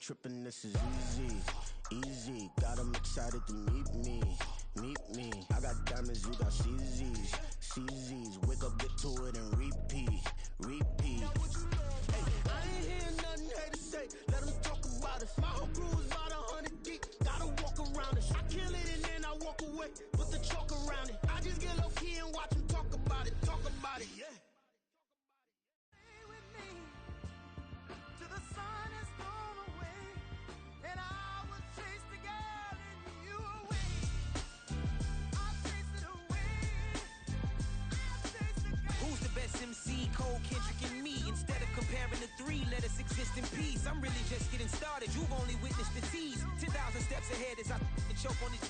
tripping, this is easy, easy. Got 'em excited to meet me, meet me. I got diamonds, you got CZs, CZs. Wake up, get to it and repeat, repeat. Hey, I ain't hearing nothing hate to say. Let them talk about us. My whole crew is about 100 deep. Gotta walk around it. I kill it and then I walk away. Put the chalk around it. I just get low key and watch them talk about it, yeah. MC, Cole, Kendrick, and me. Instead of comparing the three, let us exist in peace. I'm really just getting started. You've only witnessed the tease. 10,000 steps ahead as I choke on these.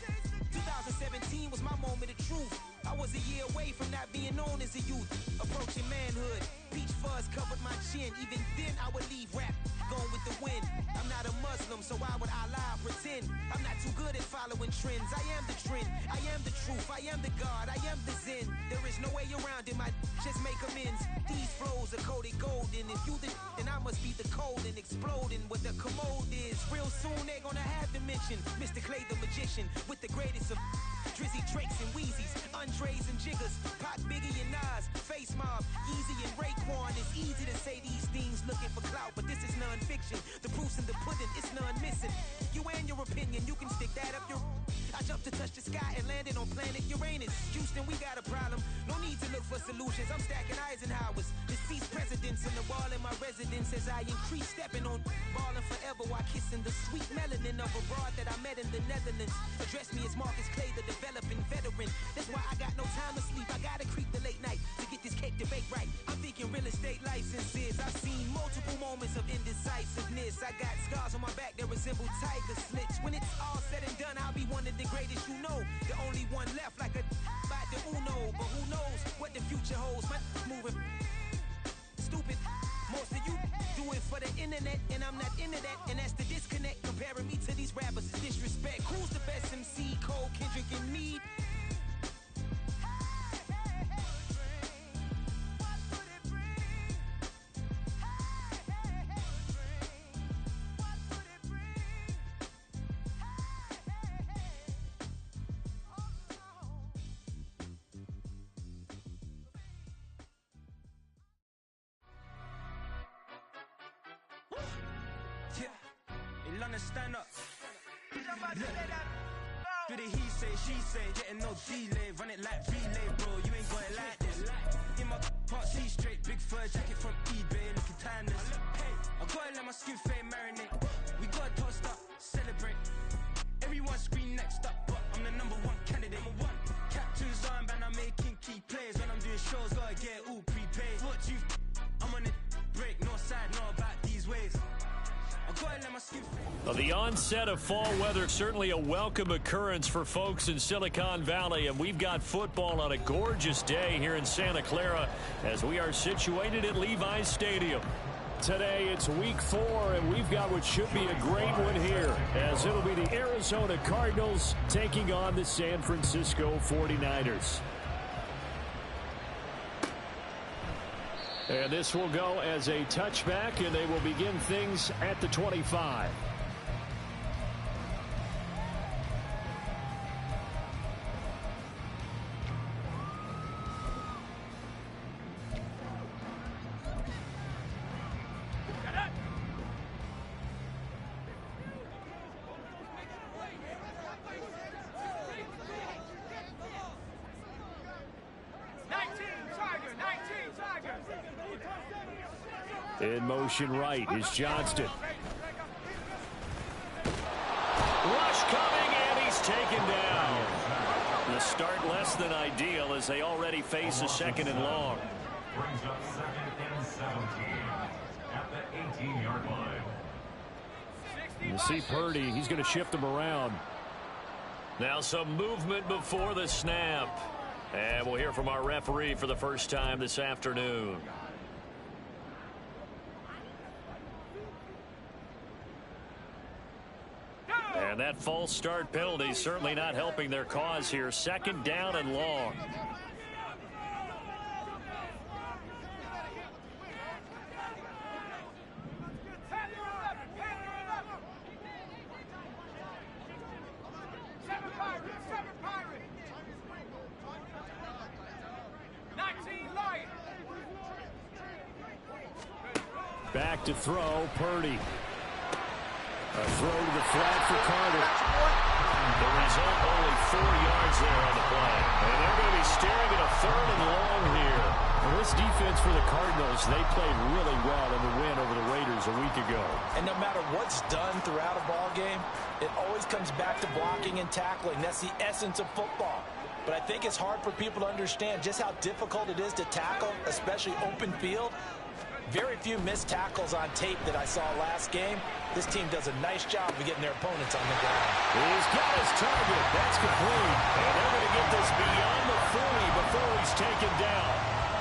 2017 was my moment of truth. I was a year away from not being known as a youth. Approaching manhood. Peach fuzz covered my chin. Even then, I would leave rap going with the wind. I'm not a Muslim, so why would I lie or pretend? I'm not too good at following trends. I am the trend. I am the truth. I am the God. I am the Zen. There is no way around it. My just make amends. These flows are coated golden. If you the then I must be the cold and exploding. What the commode is. Real soon they're gonna have to mention Mr. Clay the magician with the greatest of Drizzy, Drakes, and Wheezies, Andres and Jiggers, Pac, Biggie, and Nas, Face Mob, Easy and Raekwon. It's easy to say these things looking for clout, but this is non-fiction. The proof's in the pudding, it's none missing. You and your opinion, you can stick that up your. I jumped to touch the sky and landed on planet Uranus. Houston, we got a problem. No need to look for solutions. I'm stacking Eisenhowers. Deceased presidents in the wall in my residence as I increase stepping on balling forever while kissing the sweet melanin of a broad that I met in the Netherlands. Address me as Marcus Clay, the developing veteran. That's why I got no time to sleep. I gotta creep the late night to get this cake debate right. I'm thinking real estate licenses. I've seen multiple moments of indecisiveness. I got scars on my back that resemble tiger slits. When it's all said and done, I'll be one of the greatest you know. The only one left like a by the Uno. But who knows what the future holds. My moving stupid. Most of you do it for the internet, and I'm not into that. And that's the disconnect. Comparing me to these rappers is disrespect. Who's the best MC? Cole, Kendrick, and me. Stand up. Do the he say, she say, getting no delay, run it like relay, bro. You ain't got it like this. In my part, see straight, big fur jacket from eBay, looking timeless. I gotta let my skin fade marinate. We gotta toast up, celebrate. Everyone scream next up, but I'm the #1 candidate. Captain's armband, I'm making key plays. When I'm doing shows, gotta get it all prepaid. I'm on it, break, no side, know about these ways. Well, the onset of fall weather, certainly a welcome occurrence for folks in Silicon Valley, and we've got football on a gorgeous day here in Santa Clara as we are situated at Levi's Stadium. Today it's week 4, and we've got what should be a great one here, as it'll be the Arizona Cardinals taking on the San Francisco 49ers. And this will go as a touchback, and they will begin things at the 25. In motion right is Johnston. Rush coming, and he's taken down. The start less than ideal as they already face a 2nd and long. Brings up 2nd and 17 at the 18-yard line. You see Purdy, he's going to shift him around. Now some movement before the snap. And we'll hear from our referee for the first time this afternoon. And that false start penalty certainly not helping their cause here. 2nd down and long. Back to throw, Purdy. A throw to the flat for Carter. The result, only 4 yards there on the play. And they're going to be staring at a 3rd and long here. Well, this defense for the Cardinals, they played really well in the win over the Raiders a week ago. And no matter what's done throughout a ball game, it always comes back to blocking and tackling. That's the essence of football. But I think it's hard for people to understand just how difficult it is to tackle, especially open field. Very few missed tackles on tape that I saw last game. This team does a nice job of getting their opponents on the ground. He's got his target. That's complete. And they're going to get this beyond the 40 before he's taken down.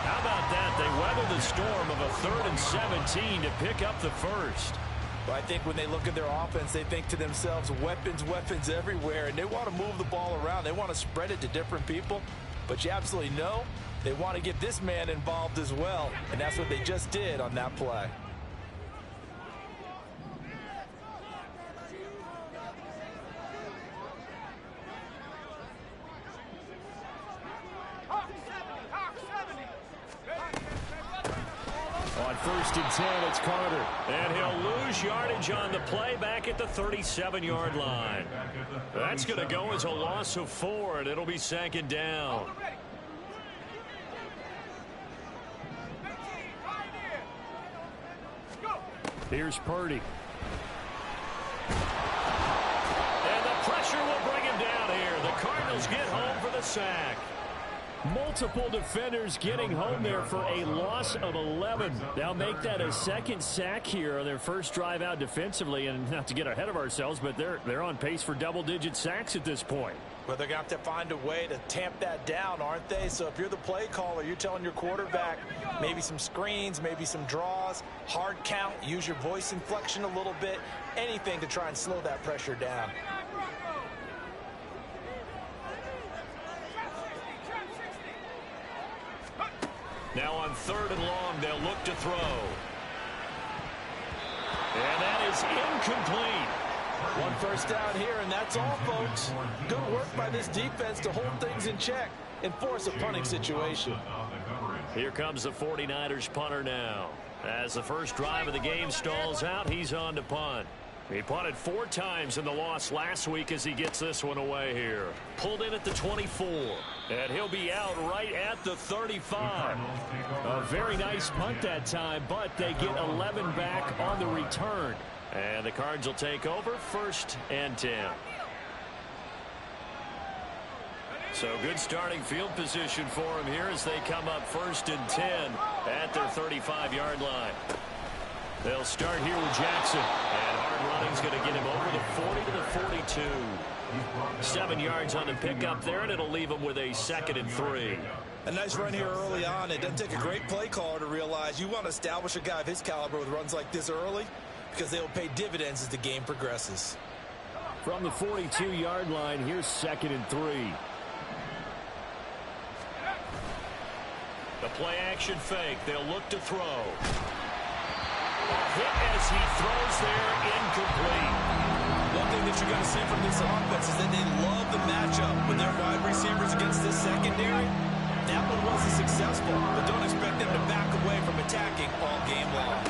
How about that? They weather the storm of a 3rd and 17 to pick up the first. Well, I think when they look at their offense, they think to themselves, weapons, weapons everywhere, and they want to move the ball around. They want to spread it to different people. But you absolutely know they want to get this man involved as well, and that's what they just did on that play. On 1st and 10, it's Carter. And he'll lose yardage on the play back at the 37-yard line. That's going to go as a loss of 4, and it'll be 2nd down. Here's Purdy. And the pressure will bring him down here. The Cardinals get home for the sack. Multiple defenders getting home there for a loss of 11. They'll make that a 2nd sack here on their first drive out defensively. And not to get ahead of ourselves, but they're on pace for double-digit sacks at this point. But they're going to have to find a way to tamp that down, aren't they? So if you're the play caller, you're telling your quarterback maybe some screens, maybe some draws, hard count, use your voice inflection a little bit, anything to try and slow that pressure down. Now on 3rd and long, they'll look to throw. And that is incomplete. 1 first down here, and that's all, folks. Good work by this defense to hold things in check and force a punting situation. Here comes the 49ers punter now. As the first drive of the game stalls out, he's on to punt. He punted 4 times in the loss last week as he gets this one away here. Pulled in at the 24. And he'll be out right at the 35. A very nice punt that time, but they get 11 back on the return. And the Cards will take over 1st and 10. So good starting field position for him here as they come up 1st and 10 at their 35-yard line. They'll start here with Jackson. And hard running's going to get him over the 40 to the 42. 7 yards on the pickup there, and it'll leave him with a 2nd and 3. A nice run here early on. It doesn't take a great play caller to realize you want to establish a guy of his caliber with runs like this early because they'll pay dividends as the game progresses. From the 42-yard line, here's 2nd and 3. The play action fake. They'll look to throw. A hit as he throws there, incomplete. One thing that you're going to see from this offense is that they love the matchup with their wide receivers against this secondary. That one wasn't successful, but don't expect them to back away from attacking all game long.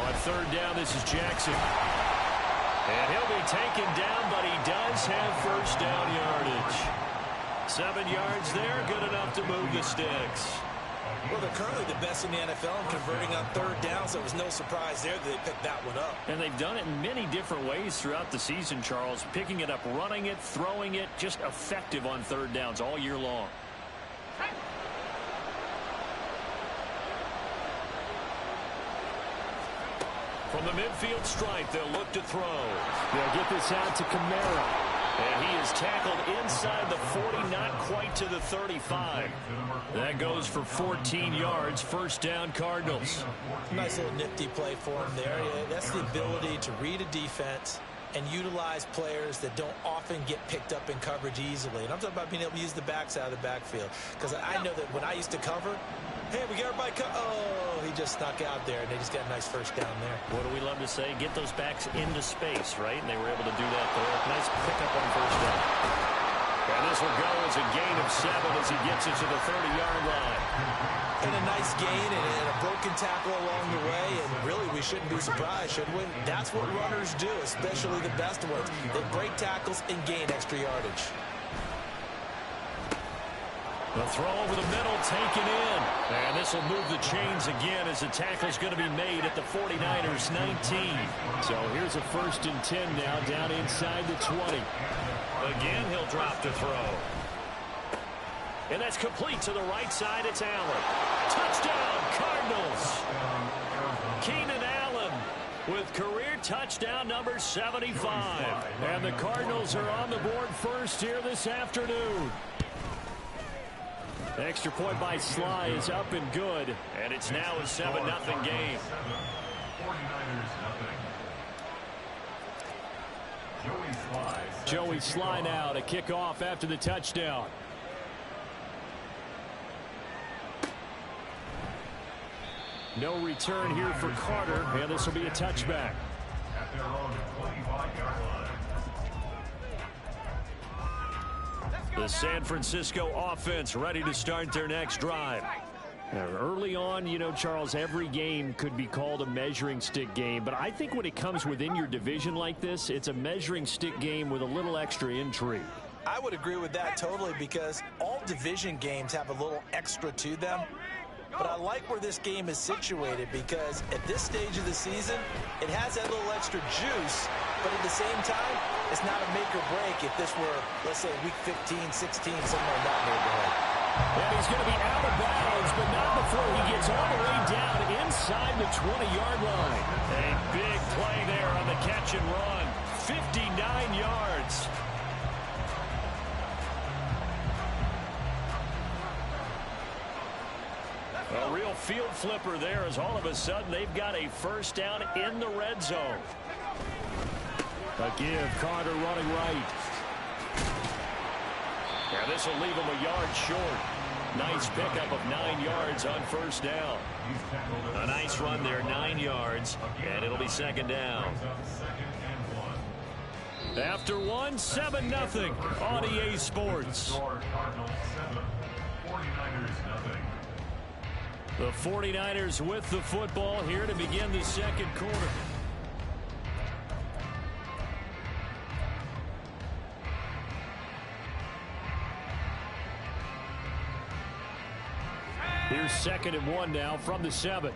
On 3rd down, this is Jackson. And he'll be taken down, but he does have 1st down yardage. 7 yards there, good enough to move the sticks. Well, they're currently the best in the NFL in converting on 3rd down, so it was no surprise there that they picked that one up. And they've done it in many different ways throughout the season, Charles. Picking it up, running it, throwing it, just effective on 3rd downs all year long. From the midfield stripe, they'll look to throw. They'll get this out to Kamara. And he is tackled inside the 40, not quite to the 35. That goes for 14 yards, 1st down Cardinals. Nice little nifty play for him there. Yeah, that's the ability to read a defense and utilize players that don't often get picked up in coverage easily. And I'm talking about being able to use the backs out of the backfield. Because I know that when I used to cover, hey, we got everybody oh, he just snuck out there, and they just got a nice 1st down there. What do we love to say? Get those backs into space, right? And they were able to do that there. Nice pickup on 1st down. And this will go as a gain of 7 as he gets it to the 30-yard line. And a nice gain and a broken tackle along the way, and really we shouldn't be surprised, should we? That's what runners do, especially the best ones. They break tackles and gain extra yardage. The throw over the middle taken in. And this will move the chains again as the tackle is going to be made at the 49ers 19. So here's a 1st and 10 now down inside the 20. Again, he'll drop to throw. And that's complete to the right side. It's Allen. Touchdown, Cardinals. Keenan Allen with career touchdown number 75. And the Cardinals are on the board first here this afternoon. Extra point by Sly is up and good. And it's now a 7-0 game. 49ers nothing. Joey Sly now to kick off after the touchdown. No return here for Carter, and this will be a touchback. At their own 25-yard line. The San Francisco offense ready to start their next drive. Now, early on, you know, Charles, every game could be called a measuring stick game, but I think when it comes within your division like this, it's a measuring stick game with a little extra intrigue. I would agree with that totally, because all division games have a little extra to them. But I like where this game is situated, because at this stage of the season, it has that little extra juice, but at the same time, it's not a make or break if this were, let's say, week 15, 16, somewhere in that neighborhood. And he's going to be out of bounds, but not before he gets all the way down inside the 20-yard line. A big play there on the catch and run. 59 yards. A real field flipper there, as all of a sudden they've got a first down in the red zone. A give, Carter running right. Yeah, this will leave him a yard short. Nice pickup of 9 yards on first down. A nice run there, 9 yards, and it'll be 2nd down. After 1, 7-0 on EA Sports. The 49ers with the football here to begin the second quarter. Here's 2nd and 1 now from the 7.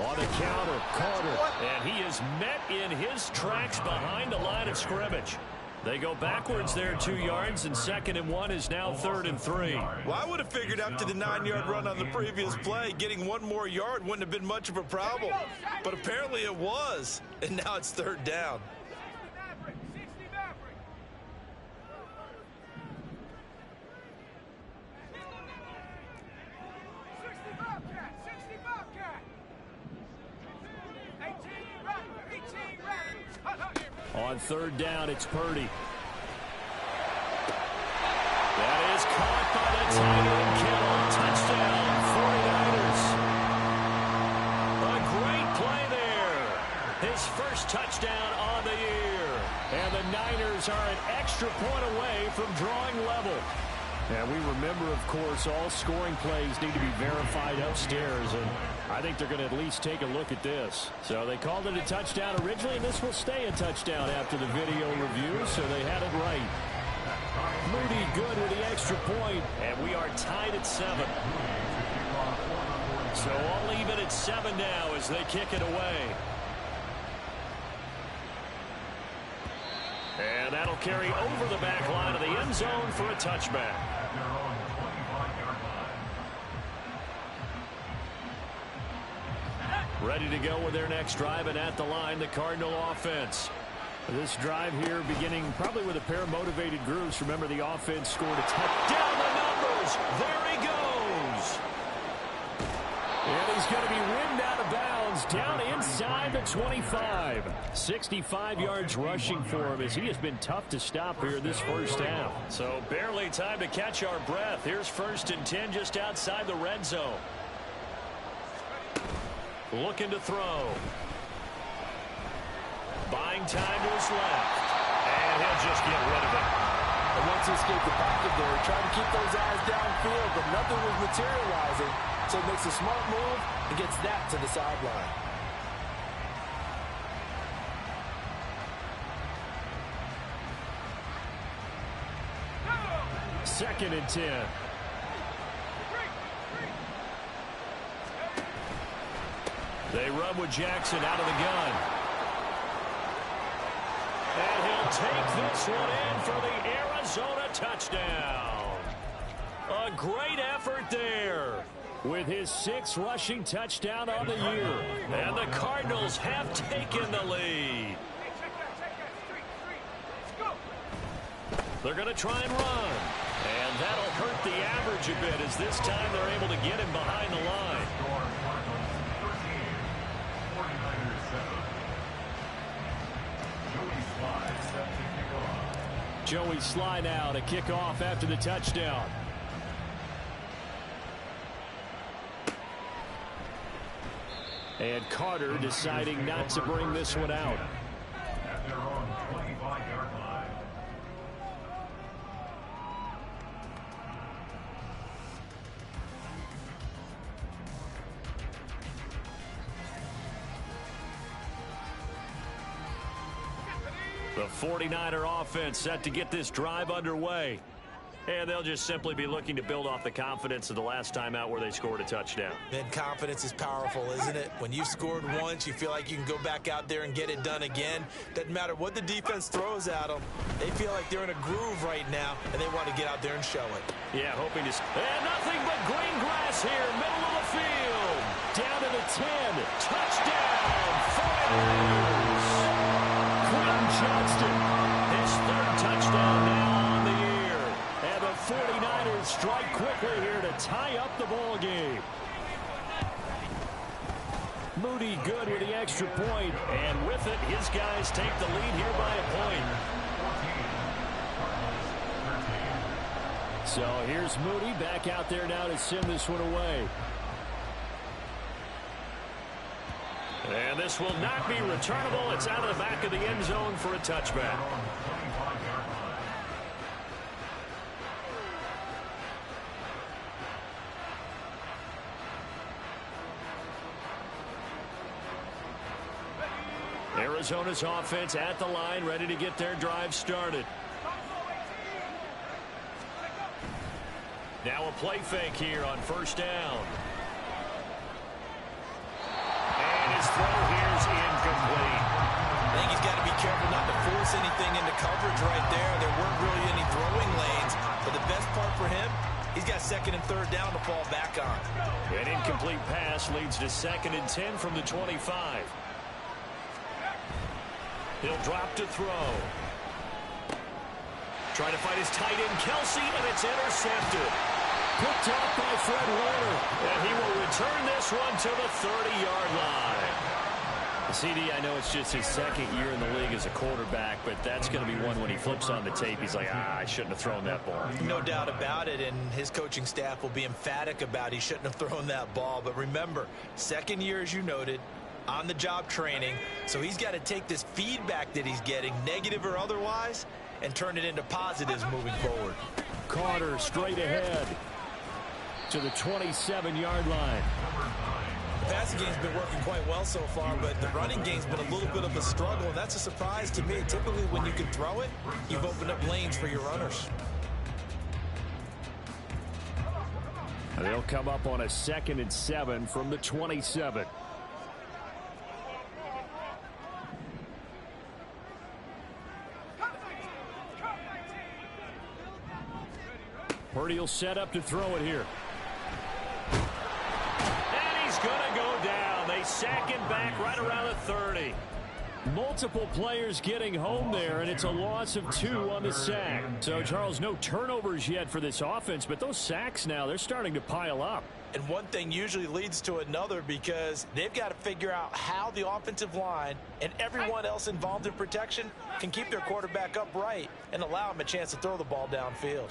On the counter, Carter, and he is met in his tracks behind the line of scrimmage. They go backwards there 2 yards, and 2nd and 1 is now 3rd and 3. Well, I would have figured after the 9-yard run on the previous play, getting 1 more yard wouldn't have been much of a problem. But apparently it was, and now it's 3rd down. On 3rd down, it's Purdy. That is caught by the tight end, Kittle. Touchdown, 49ers. A great play there. His first touchdown on the year. And the Niners are an extra point away from drawing level. And we remember, of course, all scoring plays need to be verified upstairs, and I think they're going to at least take a look at this. So they called it a touchdown originally, and this will stay a touchdown after the video review, so they had it right. Moody good with the extra point, and we are tied at 7. So all even at 7 now as they kick it away. And that'll carry over the back line of the end zone for a touchback. Ready to go with their next drive, and at the line, the Cardinal offense. This drive here beginning probably with a pair of motivated groups. Remember, the offense scored a touchdown. The numbers. There he goes. And he's going to be rimmed out of bounds down inside the 25. 65 yards rushing for him, as he has been tough to stop here this first half. So barely time to catch our breath. Here's 1st and 10 just outside the red zone. Looking to throw. Buying time to his left. And he'll just get rid of it. And once he escaped the pocket there, he tried to keep those eyes downfield, but nothing was materializing. So he makes a smart move and gets that to the sideline. Second and 10. They run with Jackson out of the gun. And he'll take this one in for the Arizona touchdown. A great effort there with his 6th rushing touchdown on the year. And the Cardinals have taken the lead. They're going to try and run. And that'll hurt the average a bit as this time they're able to get him behind the line. Joey Sly now to kick off after the touchdown. And Carter deciding not to bring this one out. At their own 25-yard line. The 49er offense set to get this drive underway. And they'll just simply be looking to build off the confidence of the last time out where they scored a touchdown. Man, confidence is powerful, isn't it? When you've scored once, you feel like you can go back out there and get it done again. Doesn't matter what the defense throws at them. They feel like they're in a groove right now, and they want to get out there and show it. Yeah, hoping to... And nothing but green grass here, middle of the field. Down to the 10. Touchdown, 49ers. Quentin Johnston, his 3rd touchdown now on the year. And the 49ers strike quickly here to tie up the ball game. Moody good with the extra point, and with it, his guys take the lead here by a point. So here's Moody back out there now to send this one away. And this will not be returnable. It's out of the back of the end zone for a touchback. Arizona's offense at the line, ready to get their drive started. Now a play fake here on first down. And his throw here is incomplete. I think he's got to be careful not to force anything into coverage right there. There weren't really any throwing lanes. But the best part for him, he's got 2nd and 3rd down to fall back on. An incomplete pass leads to 2nd and 10 from the 25. He'll drop to throw. Trying to find his tight end, Kelsey, and it's intercepted. Picked off by Fred Warner. And he will return this one to the 30-yard line. CD, I know it's just his 2nd year in the league as a quarterback, but that's going to be one when he flips on the tape. He's like, I shouldn't have thrown that ball. No doubt about it, and his coaching staff will be emphatic about he shouldn't have thrown that ball. But remember, 2nd year, as you noted, on-the-job training, so he's got to take this feedback that he's getting, negative or otherwise, and turn it into positives moving forward. Carter straight ahead to the 27-yard line. The passing game's been working quite well so far, but the running game's been a little bit of a struggle, and that's a surprise to me. Typically, when you can throw it, you've opened up lanes for your runners. They'll come up on a 2nd and 7 from the 27. Purdy will set up to throw it here. And he's going to go down. They sack him back right around the 30. Multiple players getting home there, and it's a loss of 2 on the sack. So, Charles, no turnovers yet for this offense, but those sacks now, they're starting to pile up. And one thing usually leads to another because they've got to figure out how the offensive line and everyone else involved in protection can keep their quarterback upright and allow him a chance to throw the ball downfield.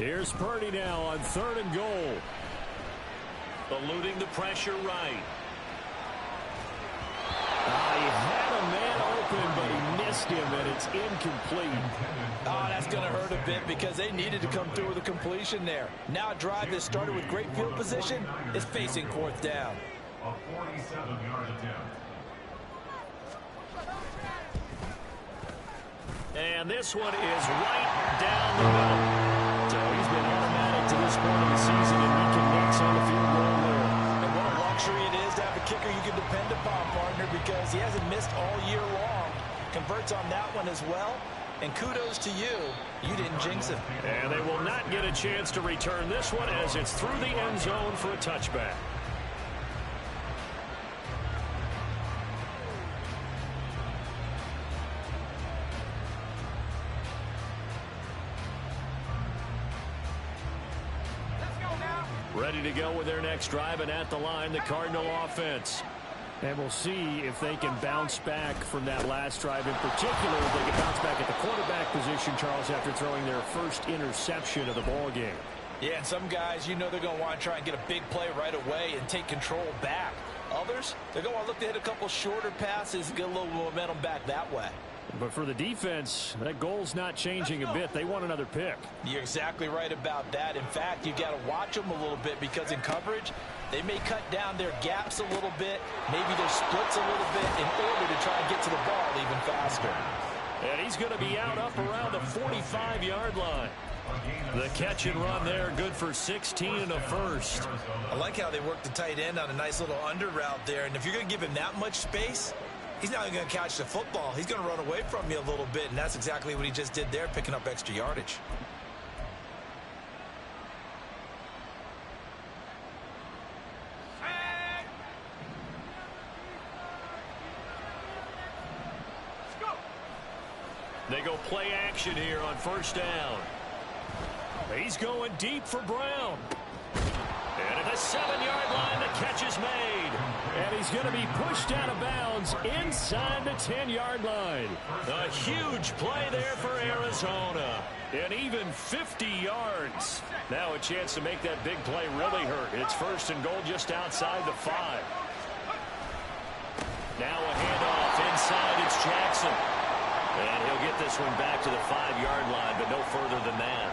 Here's Purdy now on 3rd and goal. Eluding the pressure right. He had a man open, but he missed him, and it's incomplete. Oh, that's going to hurt a bit because they needed to come through with a completion there. Now a drive that started with great field position is facing 4th down. A 47-yard attempt. And this one is right down the middle. So he's been automatic to this point of the season, and he connects on the field goal there. And what a luxury it is to have a kicker you can depend upon, partner, because he hasn't missed all year long. Converts on that one as well. And kudos to you. You didn't jinx him. And they will not get a chance to return this one as it's through the end zone for a touchback. Ready to go with their next drive, and at the line, the Cardinal offense. And we'll see if they can bounce back from that last drive. In particular, if they can bounce back at the quarterback position, Charles, after throwing their first interception of the ball game. Yeah, and some guys, you know they're going to want to try and get a big play right away and take control back. Others, they're going to want to look to hit a couple shorter passes and get a little momentum back that way. But for the defense, that goal's not changing a bit. They want another pick. You're exactly right about that. In fact, you got to watch them a little bit because in coverage, they may cut down their gaps a little bit, maybe their splits a little bit in order to try and get to the ball even faster. And he's going to be out up around the 45-yard line. The catch and run there, good for 16 and a first. I like how they work the tight end on a nice little under route there. And if you're going to give him that much space, he's not going to catch the football. He's going to run away from you a little bit, and that's exactly what he just did there, picking up extra yardage. They go play action here on 1st down. He's going deep for Brown. And at the 7-yard line, the catch is made. And he's going to be pushed out of bounds inside the 10-yard line. A huge play there for Arizona. And even 50 yards. Now a chance to make that big play really hurt. It's 1st and goal just outside the 5. Now a handoff inside. It's Jackson. And he'll get this one back to the 5-yard line, but no further than that.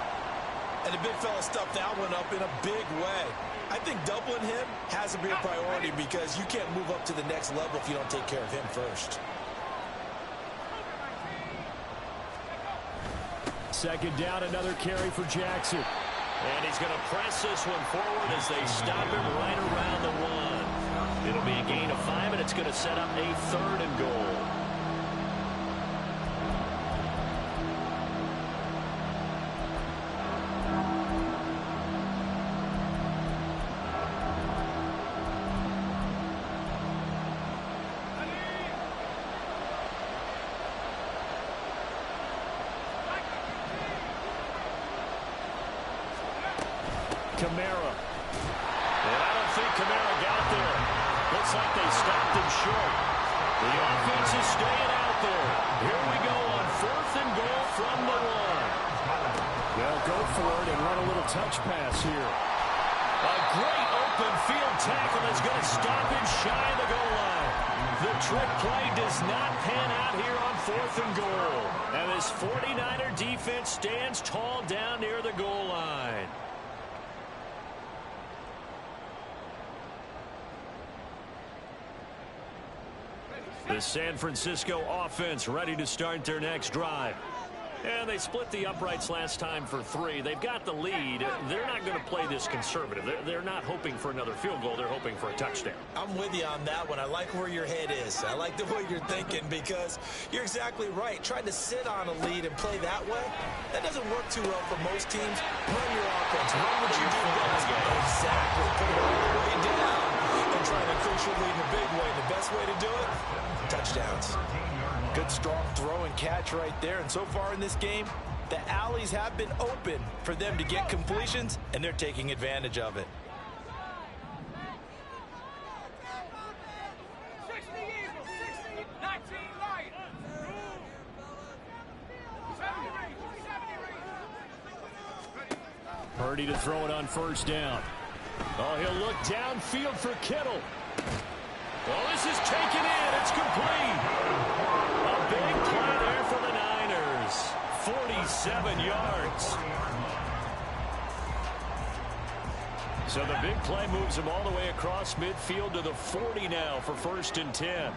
And the big fella stuffed that one up in a big way. I think doubling him has to be a priority because you can't move up to the next level if you don't take care of him first. 2nd down, another carry for Jackson. And he's going to press this one forward as they stop him right around the 1. It'll be a gain of 5, and it's going to set up a 3rd and goal. Kamara. And I don't think Kamara got there. Looks like they stopped him short. The offense is staying out there. Here we go on 4th and goal from the 1. They'll go for it and run a little touch pass here. A great open field tackle is going to stop him shy of the goal line. The trick play does not pan out here on 4th and goal. And this 49er defense stands tall down near the goal line. The San Francisco offense ready to start their next drive. And they split the uprights last time for 3. They've got the lead. They're not going to play this conservative. They're not hoping for another field goal. They're hoping for a touchdown. I'm with you on that one. I like where your head is. I like the way you're thinking because you're exactly right. Trying to sit on a lead and play that way, that doesn't work too well for most teams. Run your offense. Run what you do best. Exactly. Put it all the way down and try to increase your lead in a big way. The best way to do it, touchdowns. Good strong throw and catch right there. And so far in this game, the alleys have been open for them to get completions, and they're taking advantage of it. Purdy to throw it on first down. Oh, he'll look downfield for Kittle. Oh, this is taken in. It's complete. A big play there for the Niners. 47 yards. So the big play moves him all the way across midfield to the 40 now for 1st and 10.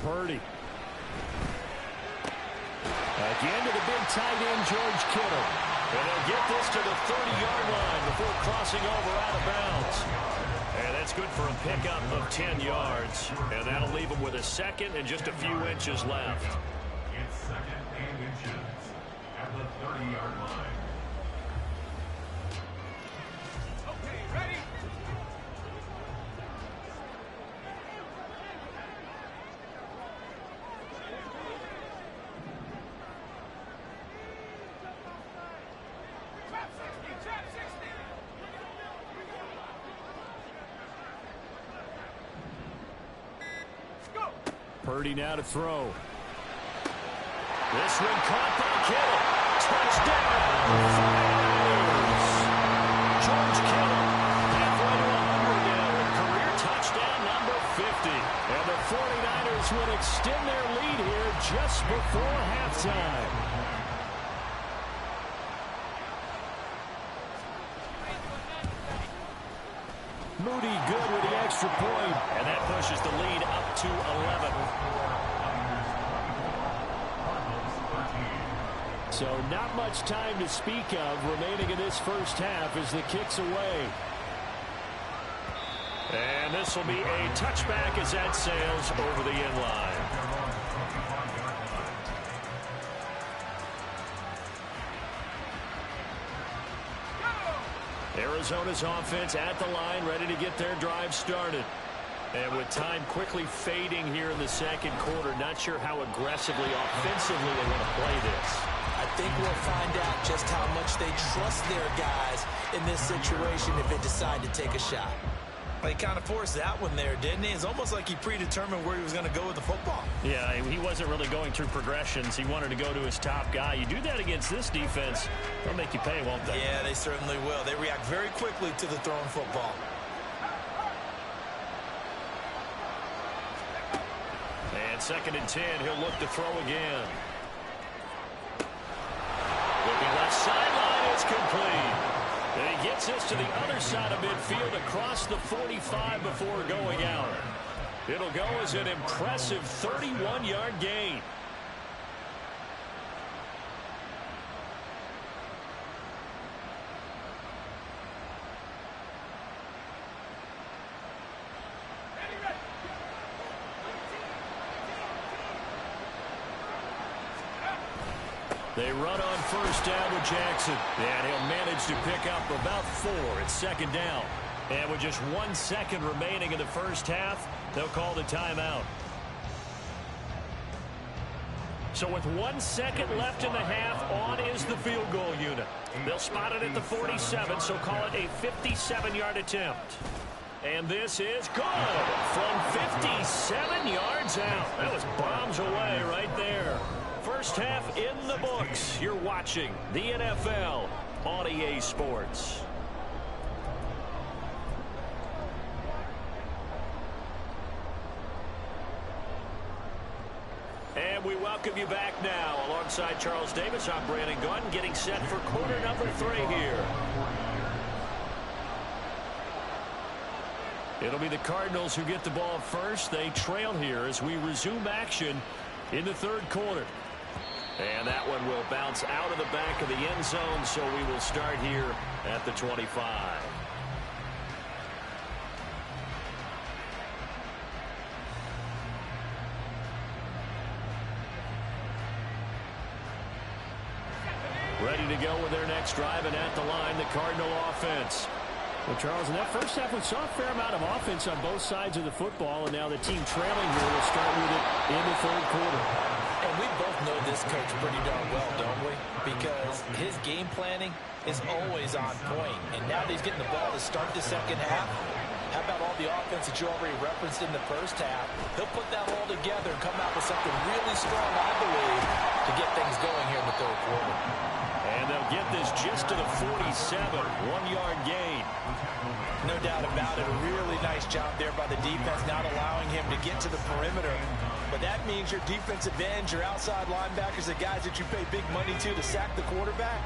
Purdy. Again to the big tight end, George Kittle. And they'll get this to the 30-yard line before crossing over out of bounds. And that's good for a pickup of 10 yards. And that'll leave him with a second and just a few inches left. It's 2nd and inches at the 30-yard line. Okay, ready? Purdy now to throw. This one caught by Kittle. Touchdown! George Kittle halfway to 100 now with career touchdown number 50. And the 49ers will extend their lead here just before halftime. Moody good with the extra point, and that pushes the lead up to 11. So not much time to speak of remaining in this first half as the kick's away. And this will be a touchback as that sails over the end line. Arizona's offense at the line, ready to get their drive started. And with time quickly fading here in the second quarter, not sure how aggressively, offensively they want to play this. I think we'll find out just how much they trust their guys in this situation if they decide to take a shot. He kind of forced that one there, didn't he? It's almost like he predetermined where he was going to go with the football. Yeah, he wasn't really going through progressions. He wanted to go to his top guy. You do that against this defense, they'll make you pay, won't they? Yeah, they certainly will. They react very quickly to the thrown football. And 2nd and 10, he'll look to throw again. Looking left sideline, it's complete. And he gets this to the other side of midfield across the 45 before going out. It'll go as an impressive 31-yard gain. They run on first down with Jackson. And he'll manage to pick up about 4. It's 2nd down. And with just 1 second remaining in the first half, they'll call the timeout. So with 1 second left in the half, on is the field goal unit. They'll spot it at the 47, so call it a 57-yard attempt. And this is good from 57 yards out. That was bombs away right there. First half in the books. You're watching the NFL on EA Sports. And we welcome you back now. Alongside Charles Davis, I'm Brandon Gunn, getting set for quarter number 3 here. It'll be the Cardinals who get the ball first. They trail here as we resume action in the third quarter. And that one will bounce out of the back of the end zone, so we will start here at the 25. Ready to go with their next drive, and at the line, the Cardinal offense. Well, Charles, in that first half, we saw a fair amount of offense on both sides of the football, and now the team trailing here will start with it in the third quarter. And we both know this coach pretty darn well, don't we? Because his game planning is always on point. And now that he's getting the ball to start the second half, How about all the offense that you already referenced in the first half? He'll put that all together and come out with something really strong, I believe, to get things going here in the third quarter. And they'll get this just to the 47, 1-yard gain. No doubt about it. A really nice job there by the defense, not allowing him to get to the perimeter. But that means your defensive ends, your outside linebackers, the guys that you pay big money to sack the quarterback,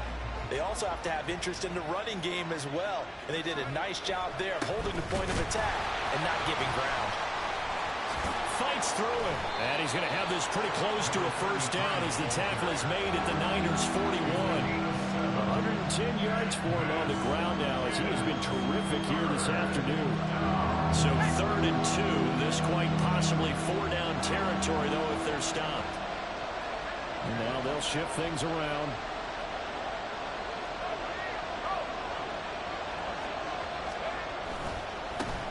they also have to have interest in the running game as well. And they did a nice job there of holding the point of attack and not giving ground. Fights through him. And he's going to have this pretty close to a first down as the tackle is made at the Niners' 41. 110 yards for him on the ground now as he has been terrific here this afternoon. So 3rd and 2. This quite possibly 4-down territory, though, if they're stopped. And now they'll shift things around.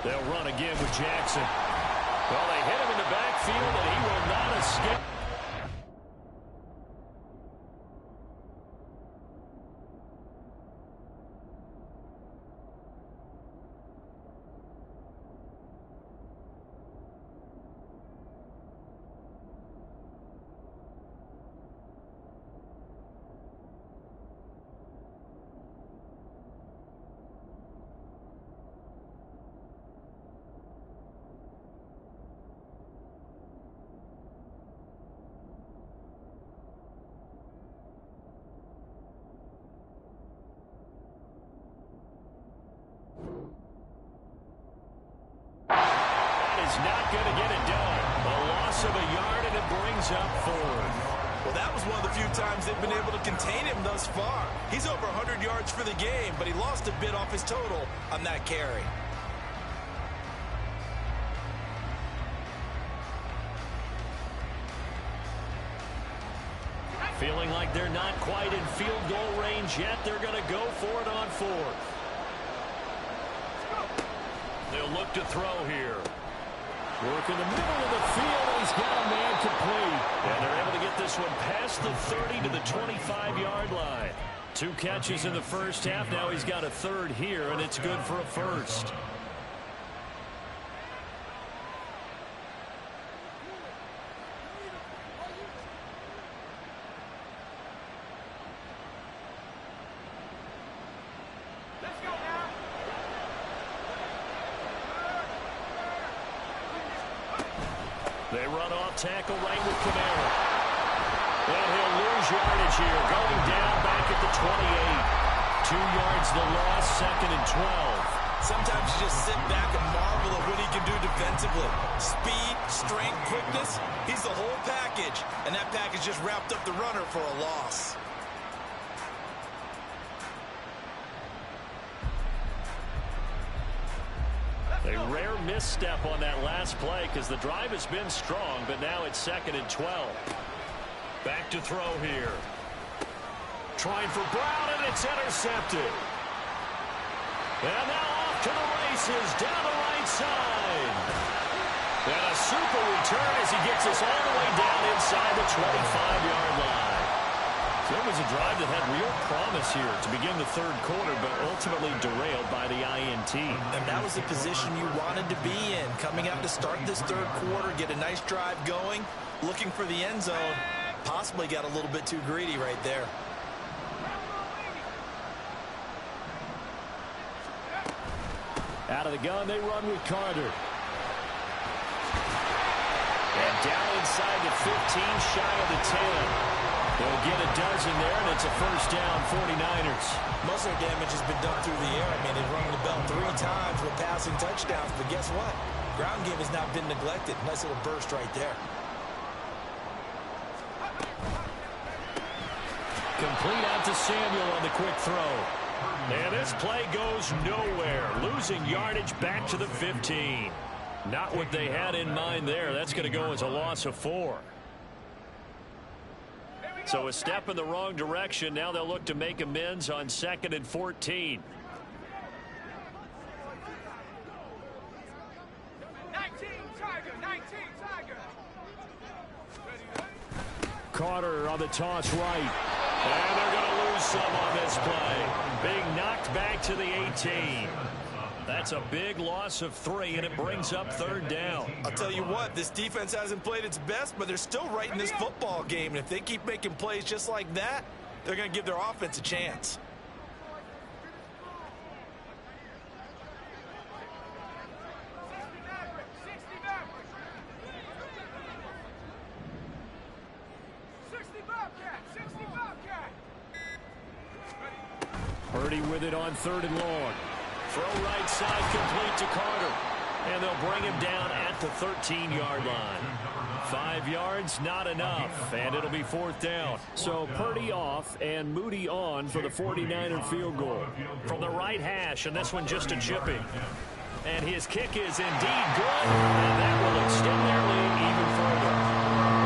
They'll run again with Jackson. Well, they hit him in the backfield, and he will not escape. Not going to get it done. A loss of a yard, and it brings up 4. Well, that was one of the few times they've been able to contain him thus far. He's over 100 yards for the game, but he lost a bit off his total on that carry. Feeling like they're not quite in field goal range yet. They're going to go for it on 4th. They'll look to throw here. Work in the middle of the field, and he's got a man complete. And they're able to get this one past the 30 to the 25-yard line. 2 catches in the first half. Now he's got a 3rd here, and it's good for a 1st. They run off tackle right with Kamara. And he'll lose yardage here. Going down back at the 28. 2 yards the loss, 2nd and 12. Sometimes you just sit back and marvel at what he can do defensively. Speed, strength, quickness. He's the whole package. And that package just wrapped up the runner for a loss. A rare misstep on that last play because the drive has been strong, but now it's 2nd and 12. Back to throw here. Trying for Brown, and it's intercepted. And now off to the races down the right side. And a super return as he gets us all the way down inside the 25-yard line. So it was a drive that had real promise here to begin the 3rd quarter, but ultimately derailed by the INT. And that was the position you wanted to be in. Coming out to start this 3rd quarter, get a nice drive going, looking for the end zone. Possibly got a little bit too greedy right there. Out of the gun, they run with Carter. And down inside the 15, shy of the 10. They'll get a dozen there, and it's a first down, 49ers. Most of their damage has been done through the air. I mean, they've rung the bell 3 times with passing touchdowns, but guess what? Ground game has not been neglected. Nice little burst right there. Complete out to Samuel on the quick throw. And this play goes nowhere. Losing yardage back to the 15. Not what they had in mind there. That's going to go as a loss of 4. So a step in the wrong direction. Now they'll look to make amends on 2nd and 14. 19 Tiger. Carter on the toss right. And they're going to lose some on this play. Being knocked back to the 18. That's a big loss of 3, and it brings up 3rd down. I'll tell you what, this defense hasn't played its best, but they're still right in this football game. And if they keep making plays just like that, they're going to give their offense a chance. Purdy with it on 3rd and long. Throw right side complete to Carter. And they'll bring him down at the 13-yard line. 5 yards, not enough, and it'll be 4th down. So Purdy off and Moody on for the 49er field goal. From the right hash, and this one just a chipping. And his kick is indeed good, and that will extend their lead even further.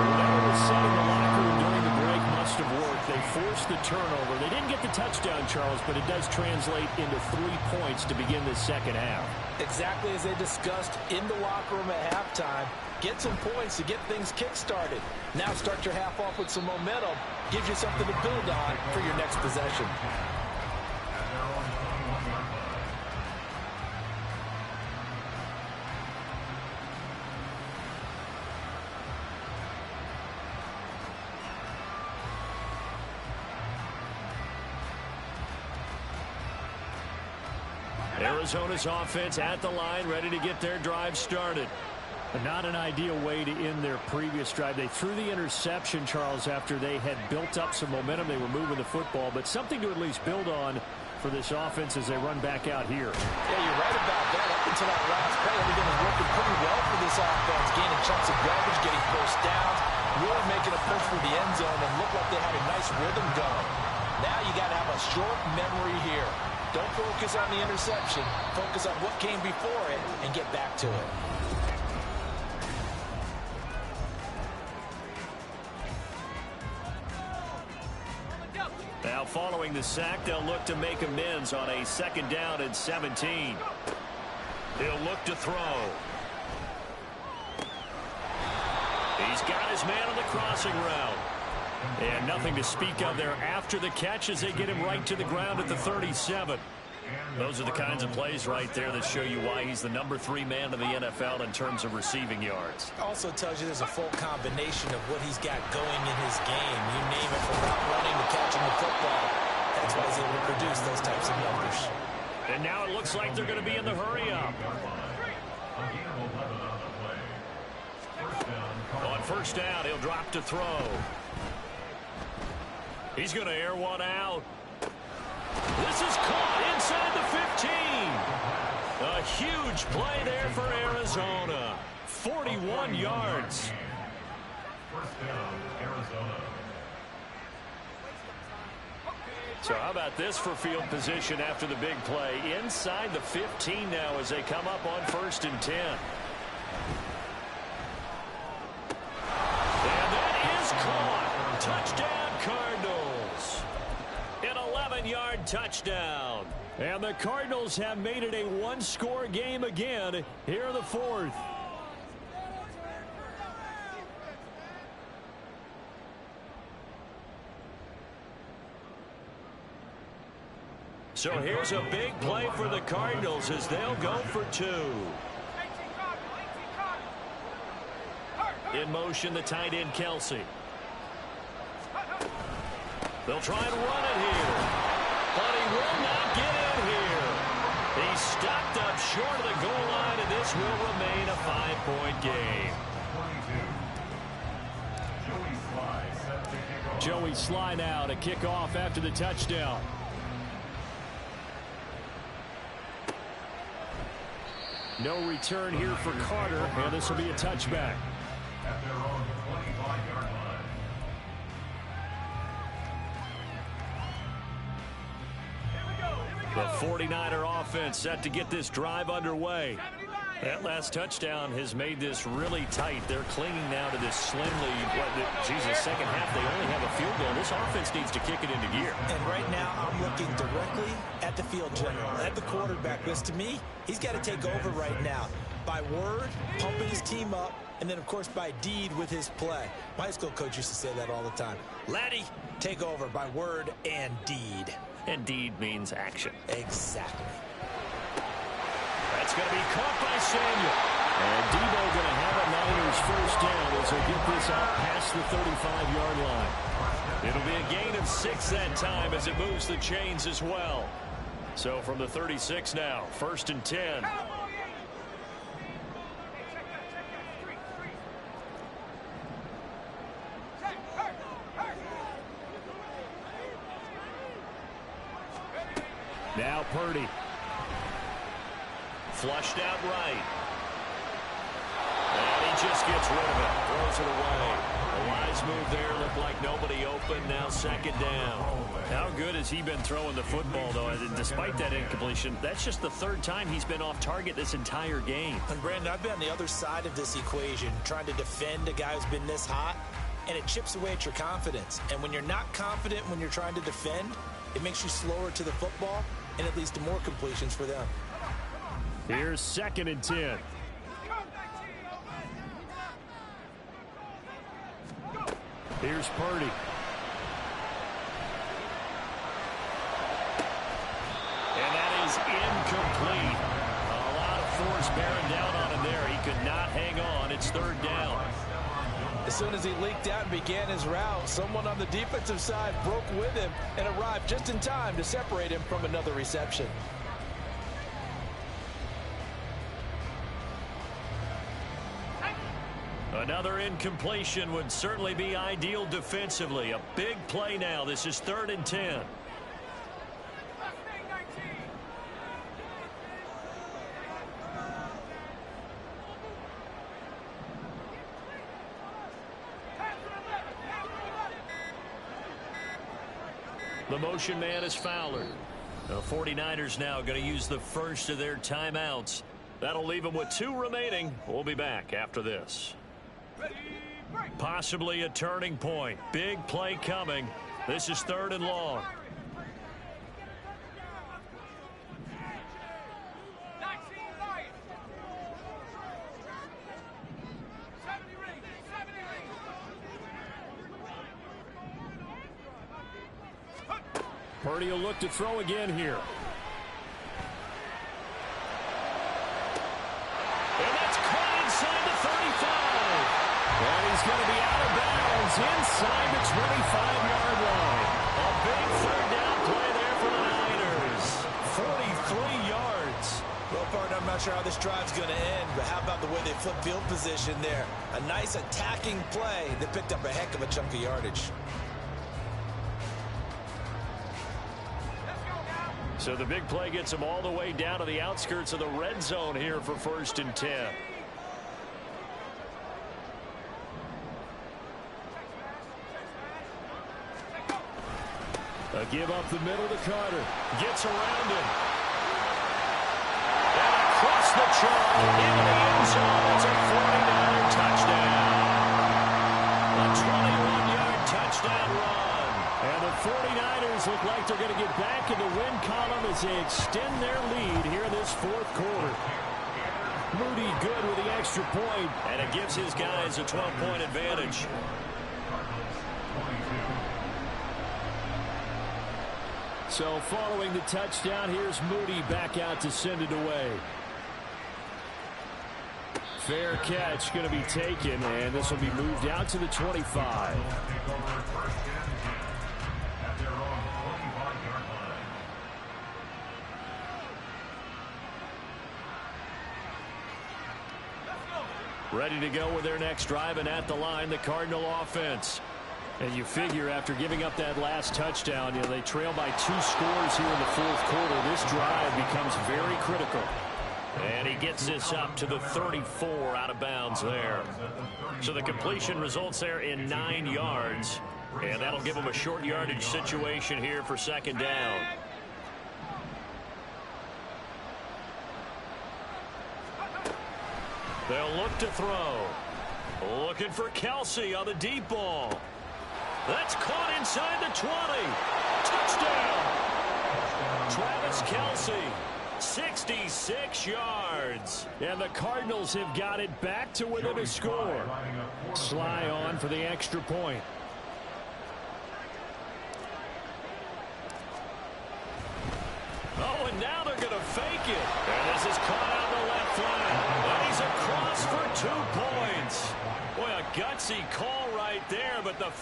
Whatever was said in the locker room during the break must have worked. They forced the turnover. They didn't get the touchdown, Charles, but it does translate into 3 points to begin the second half. Exactly as they discussed in the locker room at halftime. Get some points to get things kick-started. Now start your half off with some momentum. Gives you something to build on for your next possession. Arizona's offense at the line, ready to get their drive started. But not an ideal way to end their previous drive. They threw the interception, Charles, after they had built up some momentum. They were moving the football, but something to at least build on for this offense as they run back out here. Yeah, you're right about that. Up until that last play, everything was working pretty well for this offense. Gaining chunks of yardage, getting first downs, really making a push for the end zone, and looked like they had a nice rhythm going. Now you got to have a short memory here. Don't focus on the interception. Focus on what came before it and get back to it. Now following the sack, they'll look to make amends on a 2nd down and 17. He'll look to throw. He's got his man on the crossing route. And nothing to speak of there after the catch as they get him right to the ground at the 37. Those are the kinds of plays right there that show you why he's the number 3 man in the NFL in terms of receiving yards. Also tells you there's a full combination of what he's got going in his game. You name it, from route running to catching the football. That's why he's able to produce those types of numbers. And now it looks like they're going to be in the hurry-up. On 1st down, he'll drop to throw. He's going to air one out. This is caught inside the 15. A huge play there for Arizona. 41 yards. 1st down, Arizona. So how about this for field position after the big play? Inside the 15 now as they come up on 1st and 10. And that is caught. Touchdown, Cardinals. An 11-yard touchdown. And the Cardinals have made it a 1-score game again here in the 4th. So here's a big play for the Cardinals as they'll go for 2. In motion, the tight end, Kelsey. They'll try and run it here, but he will not get in here. He's stopped up short of the goal line, and this will remain a 5-point game. Joey Sly now to kick off after the touchdown. No return here for Carter, and this will be a touchback. At their own 25-yard line. The 49er offense set to get this drive underway. That last touchdown has made this really tight. They're clinging now to this slim lead. Second half, they only have a field goal. This offense needs to kick it into gear. And right now, I'm looking directly at the field general, at the quarterback, because to me, he's got to take over right now. By word, pumping his team up, and then, of course, by deed with his play. My high school coach used to say that all the time. Laddie, take over by word and deed. And deed means action. Exactly. going to be caught by Samuel. And Debo going to have a Niners first down as they get this out past the 35-yard line. It'll be a gain of 6 that time as it moves the chains as well. So from the 36 now, 1st and 10. Now Purdy. Flushed out right. And he just gets rid of it. Throws it away. A wise move there. Looked like nobody open. Now 2nd down. How good has he been throwing the football, though? And despite that incompletion, that's just the 3rd time he's been off target this entire game. And Brandon, I've been on the other side of this equation, trying to defend a guy who's been this hot, and it chips away at your confidence. And when you're not confident when you're trying to defend, it makes you slower to the football, and it leads to more completions for them. Here's 2nd and 10. Here's Purdy. And that is incomplete. A lot of force bearing down on him there. He could not hang on. It's 3rd down. As soon as he leaked out and began his route, someone on the defensive side broke with him and arrived just in time to separate him from another reception. Another incompletion would certainly be ideal defensively. A big play now. This is 3rd and 10. The motion man is Fowler. The 49ers now going to use the first of their timeouts. That'll leave them with 2 remaining. We'll be back after this. Possibly a turning point. Big play coming. This is 3rd and long. Purdy will look to throw again here. And that's caught inside the 35. And he's going to be out of bounds inside the 25-yard line. A big 3rd down play there for the Niners. 43 yards. Well, partner, I'm not sure how this drive's going to end, but how about the way they flip field position there? A nice attacking play that picked up a heck of a chunk of yardage. So the big play gets them all the way down to the outskirts of the red zone here for 1st and 10. A give up the middle to Carter. Gets around him. And across the chalk into the end zone. It's a 49er touchdown. A 21-yard touchdown run. And the 49ers look like they're going to get back in the win column as they extend their lead here in this 4th quarter. Moody good with the extra point, and it gives his guys a 12-point advantage. So following the touchdown, here's Moody back out to send it away. Fair catch going to be taken, and this will be moved out to the 25. Ready to go with their next drive, and at the line, the Cardinal offense. And you figure after giving up that last touchdown, they trail by 2 scores here in the 4th quarter. This drive becomes very critical. And he gets this up to the 34 out of bounds there. So the completion results there in 9 yards. And that'll give him a short yardage situation here for 2nd down. They'll look to throw. Looking for Kelsey on the deep ball. That's caught inside the 20. Touchdown. Travis Kelsey, 66 yards. And the Cardinals have got it back to within a score. Sly on for the extra point. Oh, and now they're going to fake it. And this is caught out in the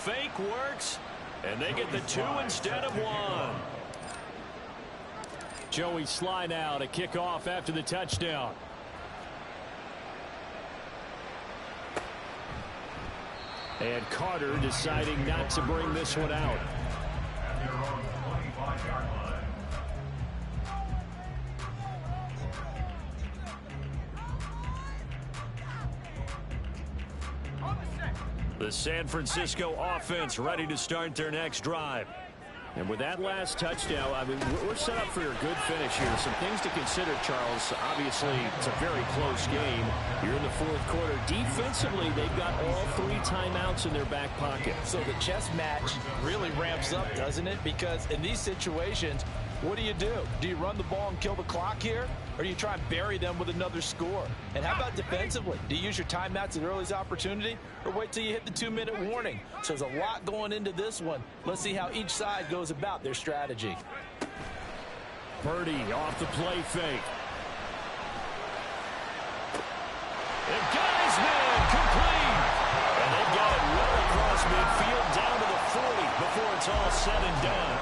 fake works, and they get the 2 instead of 1. Joey Sly now to kick off after the touchdown. And Carter deciding not to bring this one out. At their own 25-yard line. The San Francisco offense ready to start their next drive. And with that last touchdown, I mean, we're set up for a good finish here. Some things to consider, Charles. Obviously, it's a very close game. You're in the fourth quarter. Defensively, they've got all 3 timeouts in their back pocket. So the chess match really ramps up, doesn't it? Because in these situations, what do? Do you run the ball and kill the clock here? Or do you try and bury them with another score? And how about defensively? Do you use your timeouts at earliest opportunity? Or wait till you hit the 2-minute warning? So there's a lot going into this one. Let's see how each side goes about their strategy. Purdy off the play fake. And Geisman complete. And they've got it well across midfield down to the 40 before it's all said and done.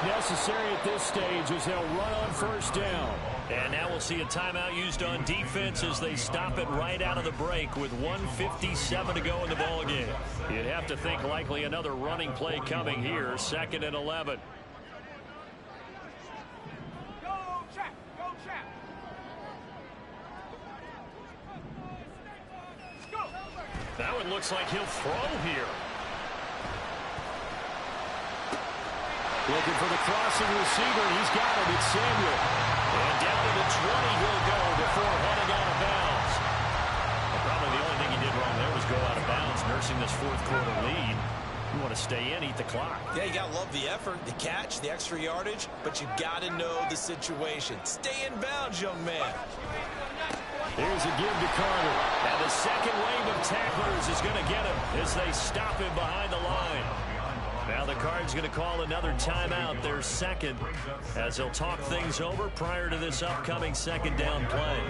Necessary at this stage as they'll run on first down. And now we'll see a timeout used on defense as they stop it right out of the break with 1:57 to go in the ballgame. You'd have to think likely another running play coming here, 2nd and 11. Now it looks like he'll throw here. Looking for the crossing receiver. He's got it. It's Samuel. And down to the 20 he'll go before heading out of bounds. Well, probably the only thing he did wrong there was go out of bounds, nursing this fourth quarter lead. You want to stay in, eat the clock. Yeah, you got to love the effort, the catch, the extra yardage, but you got to know the situation. Stay in bounds, young man. Here's a give to Carter. And the second wave of tacklers is going to get him as they stop him behind the line. Now the Cards going to call another timeout, their second, as they'll talk things over prior to this upcoming second down play.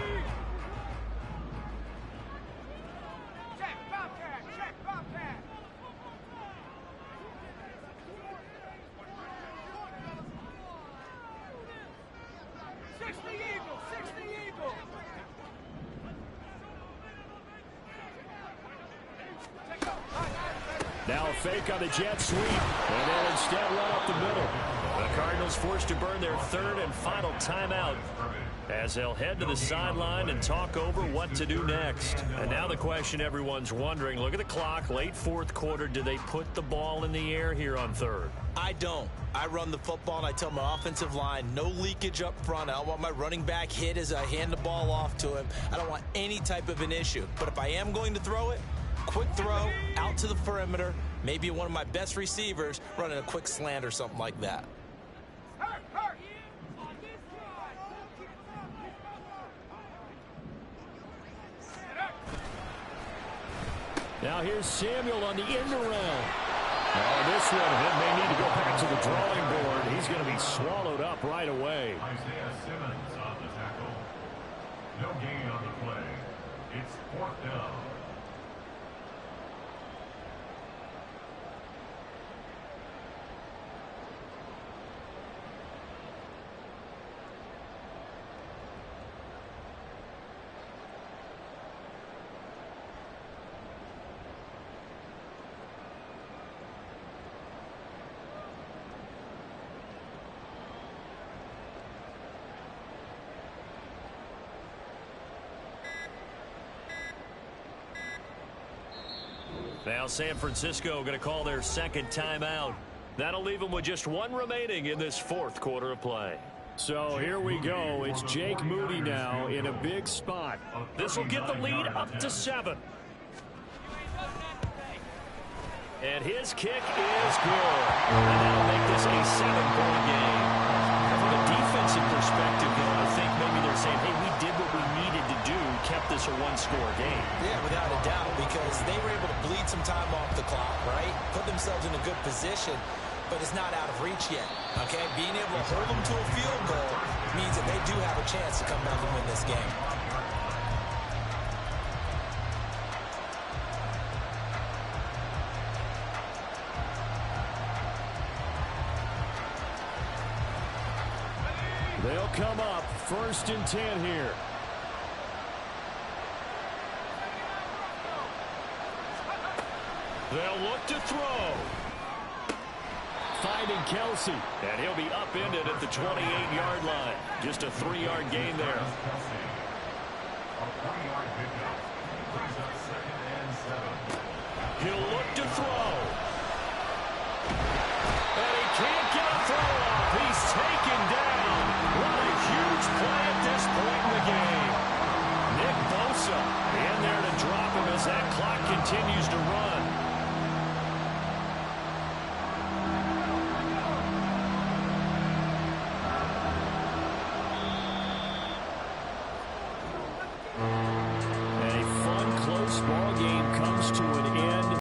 Now a fake on the jet sweep, and they'll instead run up the middle. The Cardinals forced to burn their 3rd and final timeout as they'll head to the sideline and talk over what to do next. And now the question everyone's wondering, look at the clock, late fourth quarter, do they put the ball in the air here on 3rd? I don't. I run the football, and I tell my offensive line, no leakage up front. I don't want my running back hit as I hand the ball off to him. I don't want any type of an issue. But if I am going to throw it, quick throw out to the perimeter, maybe one of my best receivers running a quick slant or something like that. Now here's Samuel on the end around. Now this one, he may need to go back to the drawing board. He's going to be swallowed up right away. Isaiah Simmons on the tackle. No gain on the play. It's 4th down. Now San Francisco going to call their second timeout. That'll leave them with just one remaining in this fourth quarter of play. So here we go. It's Jake Moody now in a big spot. This will get the lead up to 7. And his kick is good. And that'll make this a 7-point game. From a defensive perspective, though, I think maybe they're saying, hey, we did what we needed to do, kept this a one-score game. Yeah, without a doubt, because they were able to bleed some time off the clock, right? Put themselves in a good position, but it's not out of reach yet, okay? Being able to hold them to a field goal means that they do have a chance to come back and win this game. They'll come up 1st and 10 here. They'll look to throw. Finding Kelsey. And he'll be upended at the 28-yard line. Just a 3-yard gain there. Kelsey. A 40-yard pickup. Brings up 2nd and 7. He'll look to throw. And he can't get a throw off. He's taken down. What a huge play at this point in the game. Nick Bosa in there to drop him as that clock continues to run.